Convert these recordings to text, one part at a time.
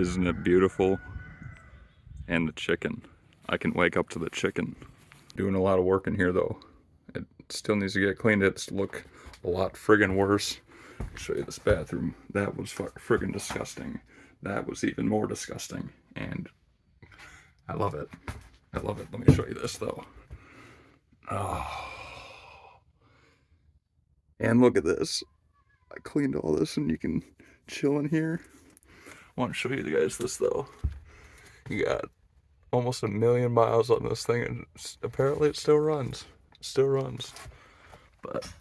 Isn't it beautiful? And the chicken. I can wake up to the chicken. Doing a lot of work in here though. It still needs to get cleaned. It's look a lot friggin' worse. I'll show you this bathroom. That was friggin' disgusting. That was even more disgusting. And I love it. I love it. Let me show you this though. Oh. And look at this. I cleaned all this and you can chill in here. I want to show you guys this though. You got almost 1,000,000 miles on this thing and apparently it still runs. It still runs. But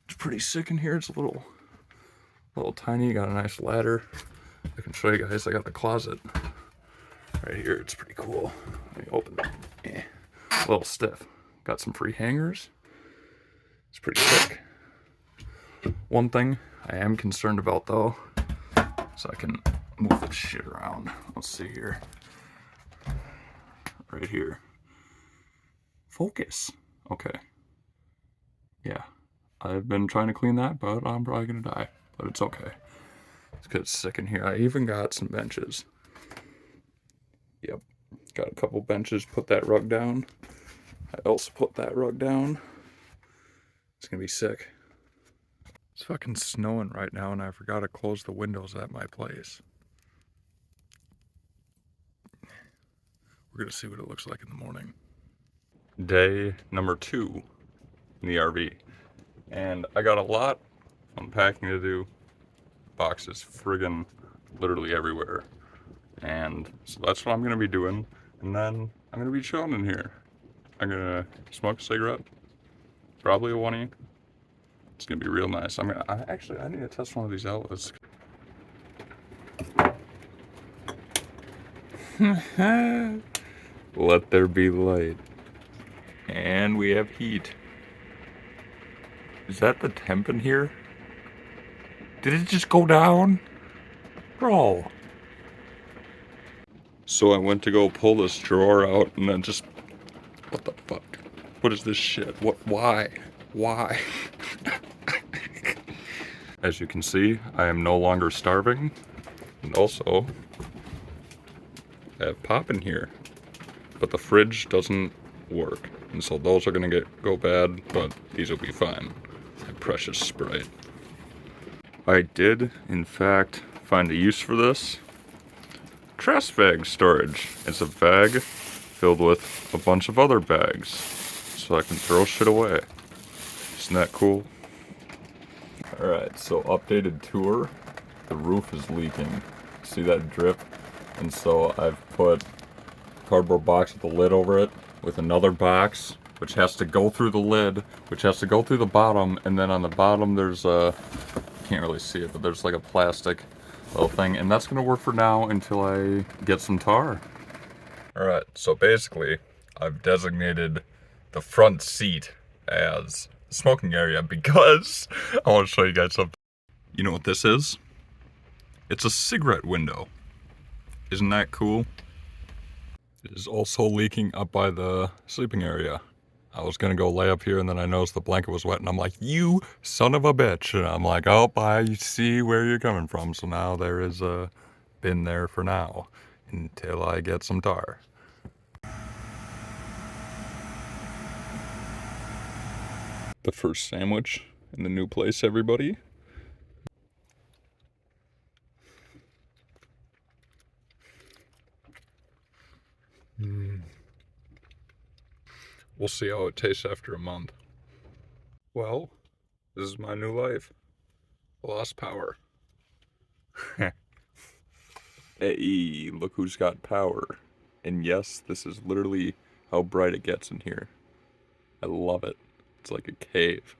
it's pretty sick in here. It's a little tiny. You got a nice ladder. I can show you guys. I got the closet right here. It's pretty cool. Let me open it. Yeah. A little stiff. Got some free hangers. It's pretty sick. One thing I am concerned about though, so I can move this shit around. Let's see here. Right here. Focus. Okay. Yeah. I've been trying to clean that, but I'm probably gonna die. But it's okay. It's because it's sick in here. I even got some benches. Yep. Got a couple benches. Put that rug down. I also put that rug down. It's gonna be sick. It's fucking snowing right now and I forgot to close the windows at my place. We're gonna see what it looks like in the morning. Day number 2 in the RV. And I got a lot unpacking to do. Boxes friggin' literally everywhere. And so that's what I'm gonna be doing. And then I'm gonna be chilling in here. I'm gonna smoke a cigarette. Probably a 1E. It's gonna be real nice. I need to test one of these outlets. Let there be light. And we have heat. Is that the temp in here? Did it just go down? Bro. So I went to go pull this drawer out and then just... What the fuck? What is this shit? What? Why? Why? As you can see, I am no longer starving. And also, I have pop in here. But the fridge doesn't work. And so those are gonna go bad, but these will be fine. My precious Sprite. I did, in fact, find a use for this. Trash bag storage. It's a bag filled with a bunch of other bags. So I can throw shit away. Isn't that cool? Alright, so updated tour. The roof is leaking. See that drip? And so I've put a cardboard box with a lid over it, with another box, which has to go through the lid, which has to go through the bottom, and then on the bottom there's a, can't really see it, but there's like a plastic little thing, and that's gonna work for now until I get some tar. Alright, so basically, I've designated the front seat as the smoking area because I want to show you guys something. You know what this is? It's a cigarette window. Isn't that cool? It is also leaking up by the sleeping area. I was gonna go lay up here and then I noticed the blanket was wet and I'm like, you son of a bitch. And I'm like, oh, I see where you're coming from. So now there is a bin there for now until I get some tar. The first sandwich in the new place, everybody. We'll see how it tastes after a month. Well, this is my new life. Lost power. Hey, look who's got power. And yes, this is literally how bright it gets in here. I love it. It's like a cave.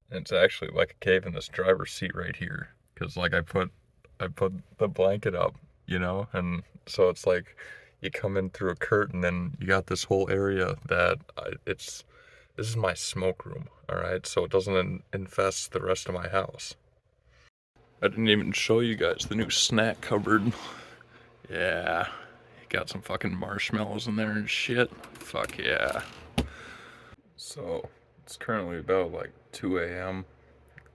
And it's actually like a cave in this driver's seat right here. Cause like I put the blanket up, you know? And so it's like you come in through a curtain and you got this whole area that this is my smoke room, all right? So it doesn't infest the rest of my house. I didn't even show you guys the new snack cupboard. Yeah, got some fucking marshmallows in there and shit. Fuck yeah. So, it's currently about like 2 a.m.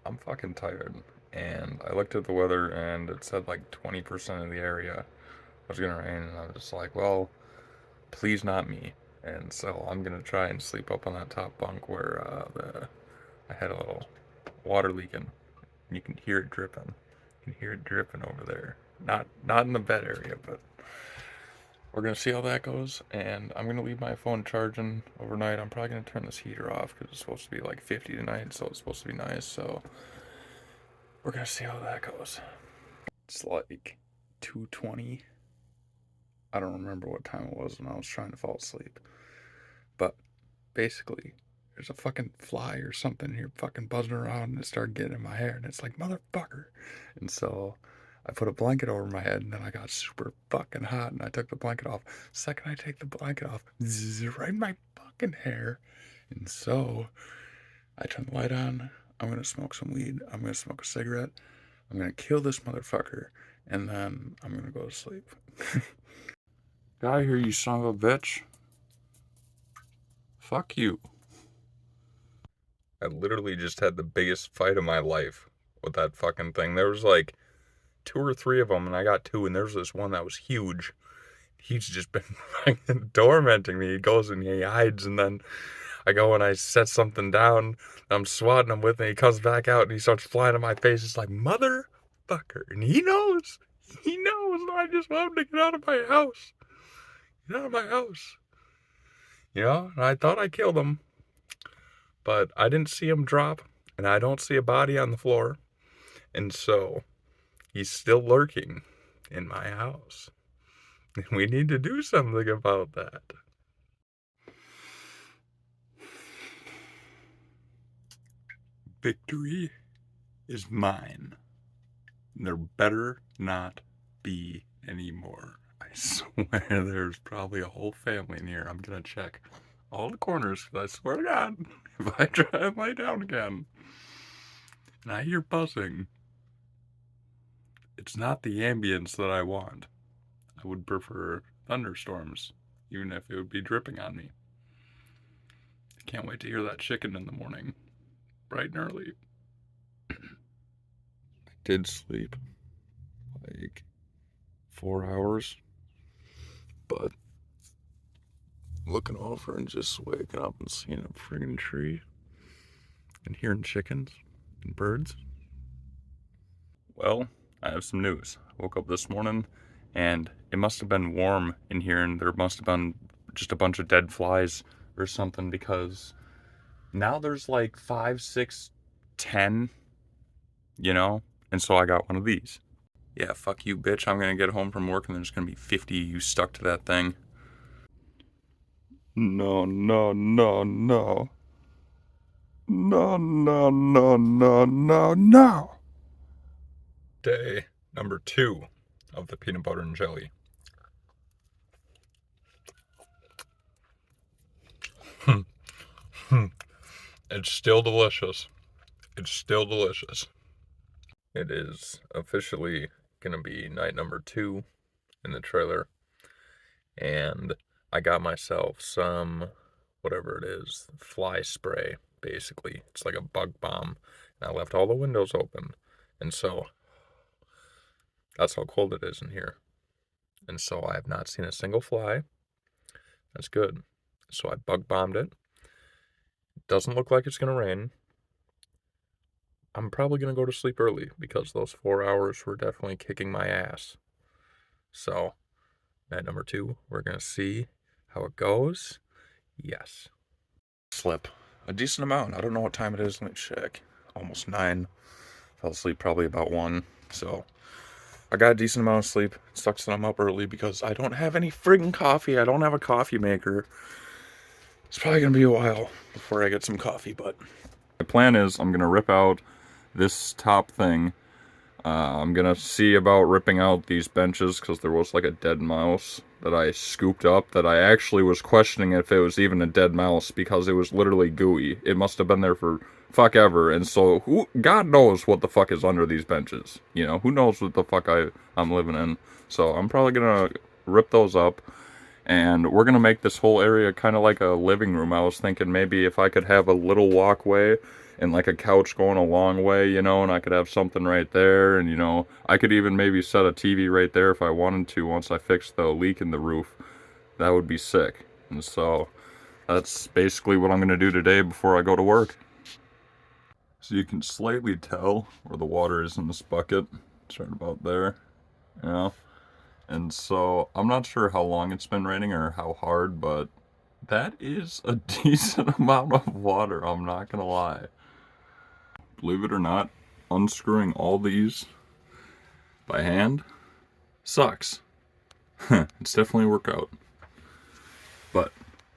I'm fucking tired. And I looked at the weather and it said like 20% of the area was gonna rain, and I was just like, well, please not me. And so I'm gonna try and sleep up on that top bunk where I had a little water leaking. You can hear it dripping. You can hear it dripping over there. Not in the bed area, but we're gonna see how that goes. And I'm gonna leave my phone charging overnight. I'm probably gonna turn this heater off because it's supposed to be like 50 tonight, so it's supposed to be nice. So we're gonna see how that goes. It's like 2:20. I don't remember what time it was when I was trying to fall asleep. But basically, there's a fucking fly or something here fucking buzzing around, and it started getting in my hair, and it's like, motherfucker. And so I put a blanket over my head, and then I got super fucking hot, and I took the blanket off. Second I take the blanket off, right in my fucking hair. And so I turn the light on. I'm gonna smoke some weed. I'm gonna smoke a cigarette. I'm gonna kill this motherfucker, and then I'm gonna go to sleep. Get out of here, you son of a bitch. Fuck you. I literally just had the biggest fight of my life with that fucking thing. There was like 2 or 3 of them, and I got 2, and there's this one that was huge. He's just been fucking tormenting me. He goes and he hides, and then I go and I set something down. I'm swatting him with, and he comes back out, and he starts flying in my face. It's like, motherfucker. And he knows. He knows. I just want him to get out of my house. Get out of my house. You know, and I thought I killed him, but I didn't see him drop, and I don't see a body on the floor. And so he's still lurking in my house. And we need to do something about that. Victory is mine. There better not be any more. I swear there's probably a whole family in here. I'm gonna check all the corners, because I swear to God, if I try and lay down again and I hear buzzing, it's not the ambience that I want. I would prefer thunderstorms, even if it would be dripping on me. I can't wait to hear that chicken in the morning, bright and early. I did sleep like 4 hours, but looking over and just waking up and seeing a friggin' tree and hearing chickens and birds. Well, I have some news. I woke up this morning and it must have been warm in here, and there must have been just a bunch of dead flies or something, because now there's like 5, 6, 10, you know? And so I got one of these. Yeah, fuck you, bitch. I'm gonna get home from work and there's gonna be 50 of you stuck to that thing. No, no, no, no. No, no, no, no, no, no. Day number 2 of the peanut butter and jelly. It's still delicious. It's still delicious. It is officially gonna be night number 2 in the trailer. And I got myself some, whatever it is, fly spray, basically. It's like a bug bomb. And I left all the windows open. And so that's how cold it is in here. And so I have not seen a single fly. That's good. So I bug bombed it. Doesn't look like it's going to rain. I'm probably going to go to sleep early because those 4 hours were definitely kicking my ass. So, night number 2, we're going to see how it goes. Yes. Slept a decent amount. I don't know what time it is. Let me check. Almost 9. Fell asleep probably about 1. So, I got a decent amount of sleep. It sucks that I'm up early because I don't have any friggin' coffee. I don't have a coffee maker. It's probably going to be a while before I get some coffee, but my plan is I'm going to rip out this top thing. I'm going to see about ripping out these benches because there was like a dead mouse that I scooped up that I actually was questioning if it was even a dead mouse because it was literally gooey. It must have been there for fuck ever. And so God knows what the fuck is under these benches. You know, who knows what the fuck I'm living in. So I'm probably going to rip those up. And we're going to make this whole area kind of like a living room. I was thinking maybe if I could have a little walkway and like a couch going a long way, you know, and I could have something right there, and you know, I could even maybe set a TV right there if I wanted to once I fix the leak in the roof. That would be sick. And so that's basically what I'm going to do today before I go to work. So you can slightly tell where the water is in this bucket. It's right about there, you know. And so I'm not sure how long it's been raining or how hard, but that is a decent amount of water, I'm not gonna lie. Believe it or not, unscrewing all these by hand sucks. It's definitely a workout. But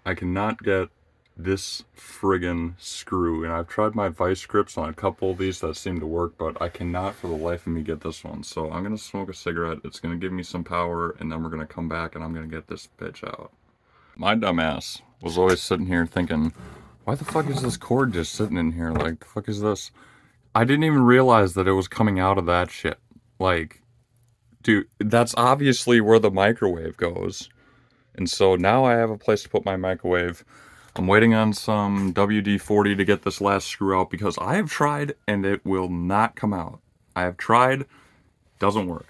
I cannot get this friggin' screw, and I've tried my vice grips on a couple of these that seem to work, but I cannot for the life of me get this one. So I'm gonna smoke a cigarette, it's gonna give me some power, and then we're gonna come back and I'm gonna get this bitch out. My dumbass was always sitting here thinking, why the fuck is this cord just sitting in here? Like, the fuck is this? I didn't even realize that it was coming out of that shit. Like, dude, that's obviously where the microwave goes. And so now I have a place to put my microwave. I'm waiting on some WD-40 to get this last screw out because I have tried and it will not come out. I have tried, doesn't work.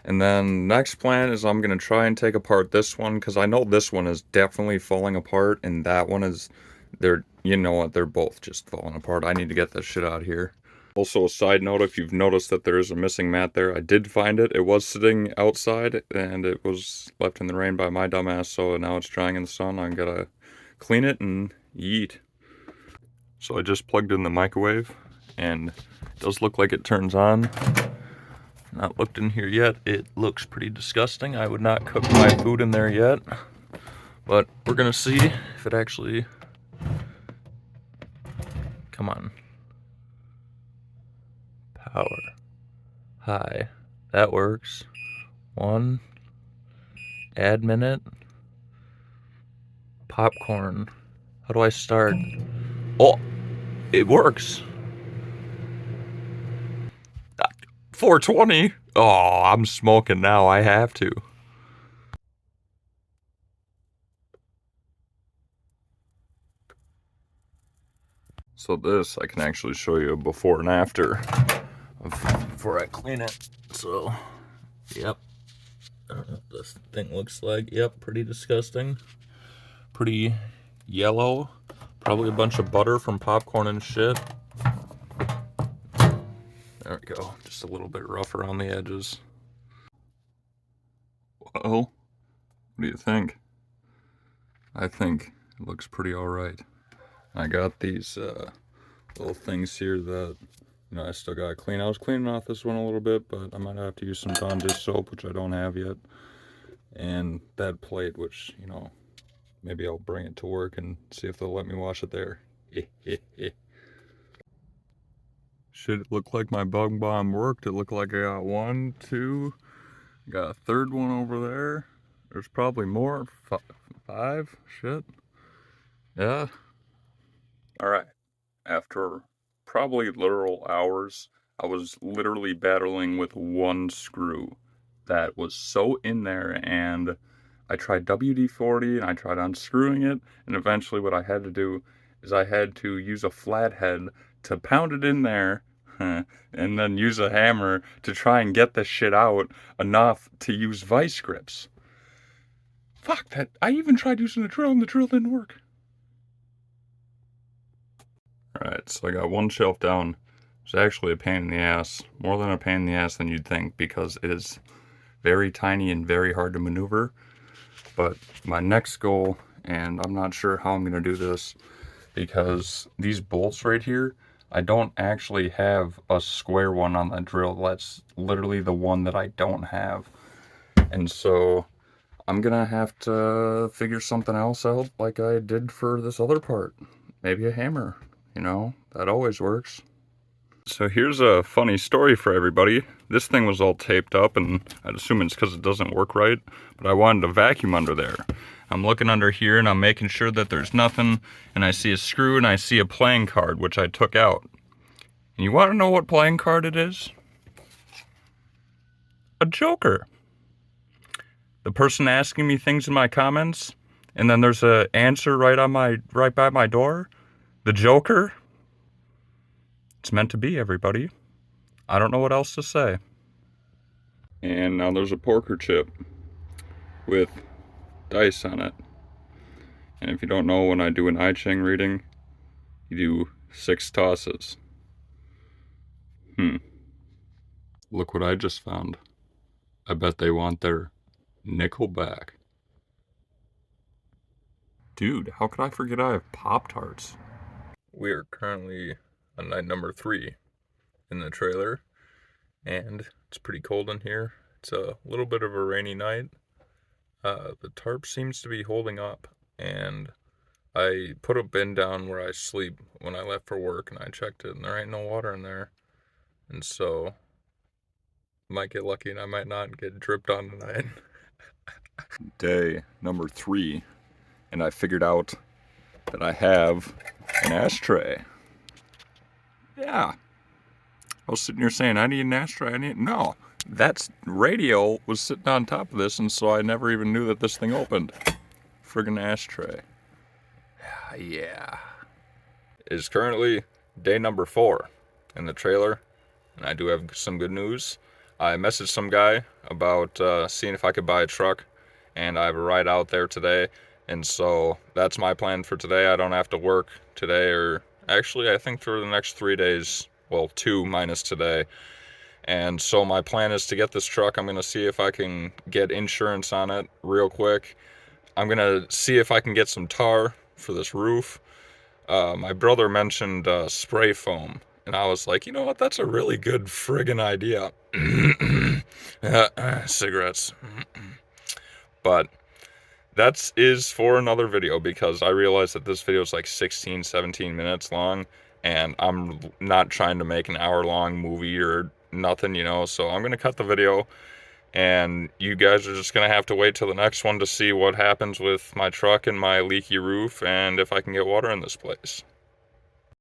And then next plan is I'm going to try and take apart this one because I know this one is definitely falling apart and that one is, you know what, they're both just falling apart. I need to get this shit out of here. Also, a side note, if you've noticed that there is a missing mat there, I did find it. It was sitting outside and it was left in the rain by my dumbass, so now it's drying in the sun. I'm gonna clean it and yeet. So I just plugged in the microwave and it does look like it turns on. Not looked in here yet. It looks pretty disgusting. I would not cook my food in there yet, but we're gonna see if it actually, come on. Power. Hi. That works. One. Add minute. Popcorn. How do I start? Oh, it works. 420. Oh, I'm smoking now. I have to. So this, I can actually show you a before and after before I clean it. So, yep. I don't know what this thing looks like. Yep, pretty disgusting. Pretty yellow. Probably a bunch of butter from popcorn and shit. There we go. Just a little bit rough around the edges. Well, what do you think? I think it looks pretty alright. I got these little things here that, you know, I still gotta clean. I was cleaning off this one a little bit, but I might have to use some Dawn dish soap, which I don't have yet. And that plate, which, you know, maybe I'll bring it to work and see if they'll let me wash it there. Should it look like my bug bomb worked? It looked like I got 1, 2, got a third one over there. There's probably more. 5. Shit. Yeah. Alright. After probably literal hours, I was literally battling with one screw that was so in there, and I tried WD-40 and I tried unscrewing it, and eventually what I had to do is I had to use a flathead to pound it in there and then use a hammer to try and get this shit out enough to use vice grips. Fuck that. I even tried using a drill and the drill didn't work. Alright, so I got one shelf down. It's actually a pain in the ass. More than a pain in the ass than you'd think, because it is very tiny and very hard to maneuver. But my next goal, and I'm not sure how I'm going to do this, because these bolts right here, I don't actually have a square one on the drill. That's literally the one that I don't have. And so I'm going to have to figure something else out like I did for this other part. Maybe a hammer. You know, that always works. So here's a funny story for everybody. This thing was all taped up, and I'd assume it's because it doesn't work right, but I wanted to vacuum under there. I'm looking under here, and I'm making sure that there's nothing, and I see a screw, and I see a playing card, which I took out. And you want to know what playing card it is? A joker. The person asking me things in my comments, and then there's an answer right by my door. The joker. It's meant to be, everybody. I don't know what else to say. And now there's a poker chip with dice on it. And if you don't know, when I do an I Ching reading, you do 6 tosses. Look what I just found. I bet they want their nickel back. Dude, how could I forget I have Pop-Tarts? We are currently on night number 3 in the trailer, and it's pretty cold in here. It's a little bit of a rainy night. The tarp seems to be holding up, and I put a bin down where I sleep when I left for work, and I checked it, and there ain't no water in there. And so, I might get lucky and I might not get dripped on tonight. Day number 3, and I figured out that I have an ashtray. Yeah. I was sitting here saying, I need an ashtray, No, that radio was sitting on top of this, and so I never even knew that this thing opened. Friggin' ashtray. Yeah. It's currently day number 4 in the trailer, and I do have some good news. I messaged some guy about seeing if I could buy a truck, and I have a ride out there today, and so that's my plan for today. I don't have to work today, or actually I think for the next 3 days, well, 2 minus today. And so my plan is to get this truck. I'm going to see if I can get insurance on it real quick. I'm going to see if I can get some tar for this roof. My brother mentioned spray foam, and I was like, you know what, that's a really good friggin' idea. Cigarettes. But that is for another video, because I realized that this video is like 16, 17 minutes long, and I'm not trying to make an hour-long movie or nothing, so I'm going to cut the video, and you guys are just going to have to wait till the next one to see what happens with my truck and my leaky roof, and if I can get water in this place.